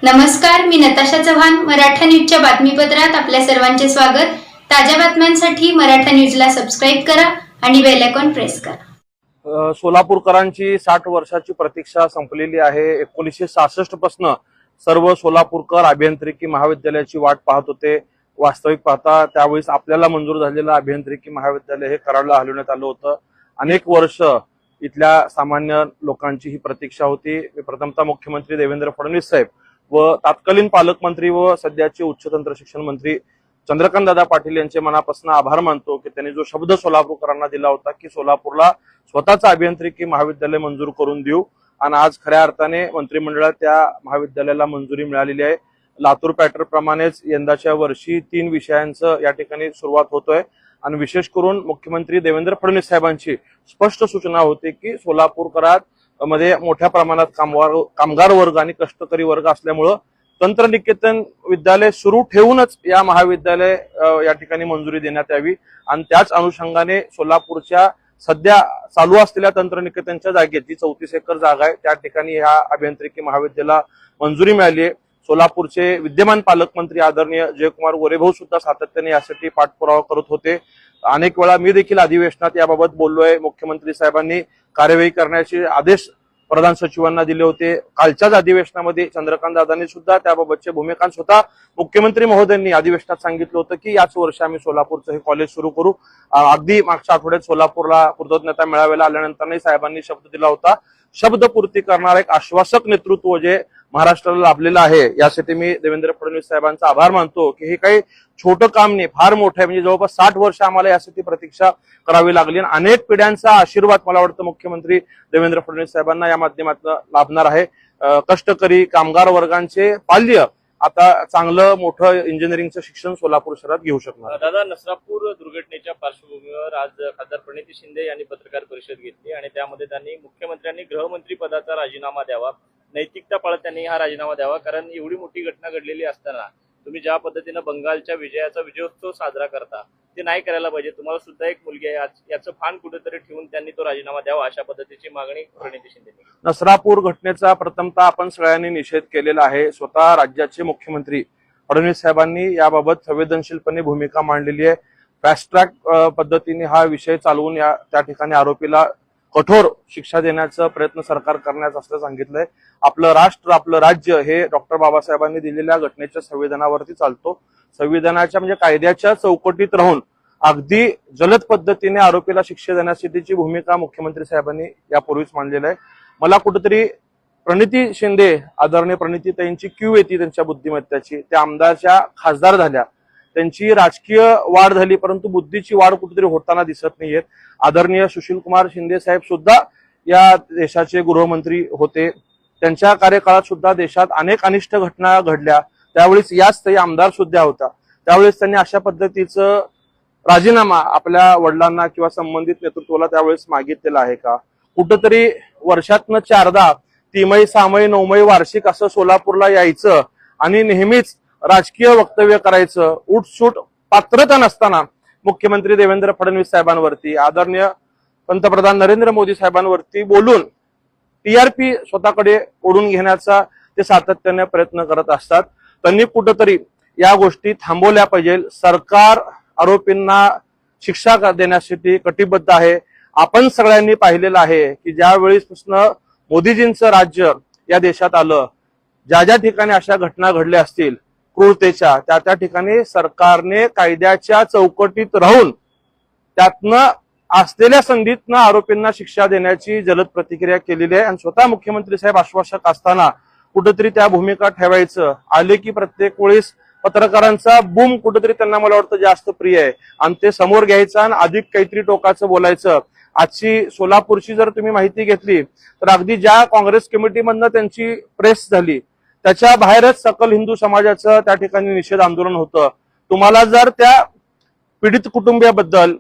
नमस्कार, मी नताशा चव्हाण. मराठा न्यूजच्या बातमीपत्रात आपल्या सर्वांचे स्वागत. ताज्या बातम्यांसाठी मराठा न्यूजला सबस्क्राईब करा आणि बेल आयकॉन प्रेस करा. सोलापूरकरांची 60 वर्षाची प्रतीक्षा संपलेली आहे. 1966 पासून सर्व सोलापूरकर अभियांत्रिकी महाविद्यालयाची वाट पाहत होते. वास्तविक पाहता त्यावेळेस आपल्याला मंजूर झालेलं अभियांत्रिकी महाविद्यालय हे कराडला हलवण्यात आलं होतं. अनेक वर्ष इथल्या सामान्य लोकांची ही प्रतीक्षा होती. प्रथमतः मुख्यमंत्री देवेंद्र फडणवीस साहेब व तत्कालीन पालकमंत्री व सध्याचे उच्च तंत्र शिक्षण मंत्री चंद्रकांत दादा पाटील यांचे मनापासून आभार मानतो की त्यांनी जो शब्द सोलापूरकरांना दिला होता की सोलापूरला स्वतःचं अभियांत्रिकी महाविद्यालय मंजूर करून देऊ, आणि आज खऱ्या अर्थाने मंत्रिमंडळात त्या महाविद्यालयाला मंजुरी मिळालेली आहे. लातूर पॅटर्न प्रमाणेच यंदाच्या वर्षी 3 विषयांचं या ठिकाणी सुरुवात होतोय आणि विशेष करून मुख्यमंत्री देवेंद्र फडणवीस साहेबांची स्पष्ट सूचना होती की सोलापूरकरात मध्ये मोठ्या प्रमाणात कामगार वर्ग आणि कष्टकरी वर्ग असल्यामुळं तंत्रनिकेतन विद्यालय सुरू ठेवूनच या महाविद्यालय या ठिकाणी मंजुरी देण्यात यावी, आणि त्याच अनुषंगाने सोलापूरच्या सध्या चालू असलेल्या तंत्रनिकेतनच्या जागेत जी 34 एकर जागा आहे त्या ठिकाणी ह्या अभियांत्रिकी महाविद्यालयाला मंजुरी मिळाली आहे. सोलापूरचे विद्यमान पालकमंत्री आदरणीय जयकुमार गोरेभाऊ सुद्धा सातत्याने यासाठी पाठपुरावा करत होते. अनेक वेळा मी देखील अधिवेशनात याबाबत बोललोय. मुख्यमंत्री साहेबांनी कार्यवाही करण्याचे आदेश प्रधान सचिवांना दिले होते. कालच्याच अधिवेशनामध्ये चंद्रकांत दादांनी सुद्धा त्याबाबतचे भूमिका स्वतः मुख्यमंत्री महोदयांनी अधिवेशनात सांगितलं होतं की याच वर्षी आम्ही सोलापूरचं हे कॉलेज सुरू करू. अगदी मागच्या आठवड्यात सोलापूरला कृतज्ञता मेळाव्याला आल्यानंतरही साहेबांनी शब्द दिला होता. शब्दपूर्ती करणारा एक आश्वासक नेतृत्व जे महाराष्ट्राला लाभलेलं आहे यासाठी मी देवेंद्र फडणवीस साहेबांचा आभार मानतो की हे काही छोटं काम नाही, फार मोठं आहे. म्हणजे जवळपास 60 वर्ष आम्हाला यासाठी प्रतीक्षा करावी लागली आणि अनेक पिढ्यांचा आशीर्वाद मला वाटतं मुख्यमंत्री देवेंद्र फडणवीस साहेबांना या माध्यमातून लाभणार आहे. कष्टकरी कामगार वर्गांचे पाल्य आता चांगलं मोठं इंजिनिअरिंगचं शिक्षण सोलापूर शहरात घेऊ शकणार. दादा, नसरापूर दुर्घटनेच्या पार्श्वभूमीवर आज खासदार प्रणिती शिंदे यांनी पत्रकार परिषद घेतली आणि त्यामध्ये त्यांनी मुख्यमंत्र्यांनी गृहमंत्री पदाचा राजीनामा द्यावा, नैतिकता पाळत त्यांनी हा राजीनामा द्यावा, कारण एवढी मोठी घटना घडलेली असताना तुम्ही ज्या पद्धतीनं बंगालच्या विजयाचा विजयोत्सव साजरा करता ते नाही करायला पाहिजे. तुम्हाला सुद्धा एक मुलगी आहे, याचं भान कुठेतरी ठेवून त्यांनी तो राजीनामा द्यावा अशा पद्धतीची मागणी प्रणिती शिंदे. नसरापूर घटनेचा प्रथमतः आपण सगळ्यांनी निषेध केलेला आहे. स्वतः राज्याचे मुख्यमंत्री फडणवीस साहेबांनी याबाबत संवेदनशीलपणे भूमिका मांडलेली आहे. फास्ट ट्रॅक पद्धतीने हा विषय चालवून त्या ठिकाणी आरोपीला कठोर शिक्षा देण्याचा प्रयत्न सरकार करण्याचं असं सांगितलंय. आपलं राष्ट्र आपलं राज्य हे डॉक्टर बाबासाहेबांनी दिलेल्या घटनेच्या संविधानावरती चालतो. संविधानाच्या म्हणजे कायद्याच्या चौकटीत राहून अगदी जलद पद्धतीने आरोपीला शिक्षा देण्यासाठीची भूमिका मुख्यमंत्री साहेबांनी यापूर्वीच मांडलेली आहे. मला कुठेतरी प्रणिती शिंदे आदरणीय प्रणितीताईंची क्यू येते त्यांच्या बुद्धिमत्तेची. त्या आमदारच्या खासदार झाल्या, त्यांची राजकीय वाढ झाली, परंतु बुद्धीची वाढ कुठेतरी होताना दिसत नाहीये. आदरणीय सुशीलकुमार शिंदे साहेब सुद्धा या देशाचे गृहमंत्री होते. त्यांच्या कार्यकाळात सुद्धा देशात अनेक अनिष्ट घटना घडल्या. त्यावेळेस याच ते आमदार सुद्धा होता. त्यावेळेस त्यांनी अशा पद्धतीचं राजीनामा आपल्या वडिलांना किंवा संबंधित नेतृत्वाला त्यावेळेस मागितलेला आहे का? कुठंतरी वर्षातनं 4दा 3 6 9 वार्षिक असं सोलापूरला यायचं आणि नेहमीच राजकीय वक्तव्य करायचं, उठसूट पात्रता नसताना मुख्यमंत्री देवेंद्र फडणवीस साहेबांवरती, आदरणीय पंतप्रधान नरेंद्र मोदी साहेबांवरती बोलून टीआरपी स्वतःकडे ओढून घेण्याचा ते सातत्याने प्रयत्न करत असतात. त्यांनी कुठंतरी या गोष्टी थांबवल्या पाहिजे. सरकार आरोपींना शिक्षा देण्यासाठी कटिबद्ध आहे. आपण सगळ्यांनी पाहिलेलं आहे की ज्या वेळेसपासून मोदीजींचं राज्य या देशात आलं, ज्या ज्या ठिकाणी अशा घटना घडल्या असतील क्रूरतेच्या, त्या ठिकाणी सरकारने कायद्याच्या चौकटीत राहून त्यातनं असलेल्या संधीतनं आरोपींना शिक्षा देण्याची जलद प्रतिक्रिया केलेली आहे. आणि स्वतः मुख्यमंत्री साहेब आश्वासक असताना कुठेतरी त्या भूमिका ठेवायचं आले की प्रत्येक वेळेस पत्रकारांचा बूम कुठेतरी त्यांना मला वाटतं जास्त प्रिय आहे आणि ते समोर घ्यायचं आणि अधिक काहीतरी टोकाचं बोलायचं. आजची सोलापूरची जर तुम्ही माहिती घेतली तर अगदी ज्या काँग्रेस कमिटीमधनं त्यांची प्रेस झाली त्याच्या बाहेरच सकल हिंदू समाजाचं त्या ठिकाणी निषेध आंदोलन होतं. तुम्हाला जर त्या पीडित कुटुंबियाबद्दल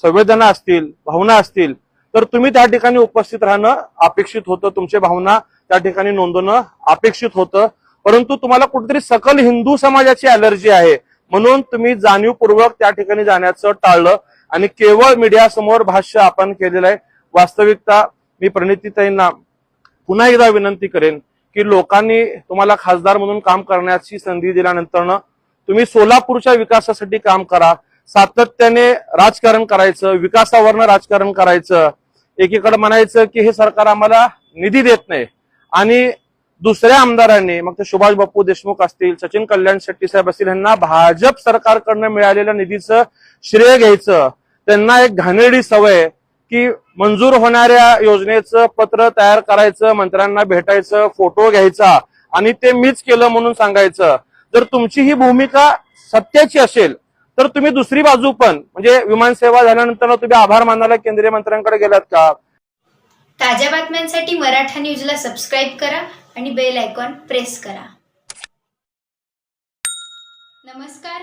संवेदना असतील, भावना असतील तर तुम्ही त्या ठिकाणी उपस्थित राहणं अपेक्षित होतं, तुमचे भावना त्या ठिकाणी नोंदवणं अपेक्षित होतं. परंतु तुम्हाला कुठेतरी सकल हिंदू समाजाची अलर्जी आहे म्हणून तुम्ही जाणीवपूर्वक त्या ठिकाणी जाण्याचं टाळलं आणि केवळ मीडियासमोर भाष्य आपण केलेलं आहे. वास्तविकता मी प्रणितीताईंना पुन्हा एकदा विनंती करेन की लोकांनी तुम्हाला खासदार म्हणून काम करण्याची संधी दिल्यानंतर तुम्ही सोलापूरच्या विकासासाठी काम करा, सातत्याने राजकारण करायचं, विकासावरनं राजकारण करायचं. एकीकडे म्हणायचं की हे सरकार आम्हाला निधी देत नाही आणि दुसऱ्या आमदारांनी, मग ते सुभाष बापू देशमुख असतील, सचिन कल्याण शेट्टी साहेब असतील, यांना भाजप सरकारकडनं मिळालेल्या निधीचं श्रेय घ्यायचं. त्यांना एक घाणेरडी सवय की मंजूर होणाऱ्या योजनेचं पत्र तयार करायचं, मंत्र्यांना भेटायचं, फोटो घ्यायचा आणि ते मीच केलं म्हणून सांगायचं. जर तुमची ही भूमिका सत्याची असेल तर तुम्ही दुसरी बाजू पण, म्हणजे विमानसेवा झाल्यानंतर तुम्ही आभार मानायला केंद्रीय मंत्र्यांकडे गेलात का? ताज्या बातम्यांसाठी मराठा न्यूजला सबस्क्राईब करा आणि बेल आयकॉन प्रेस करा. नमस्कार.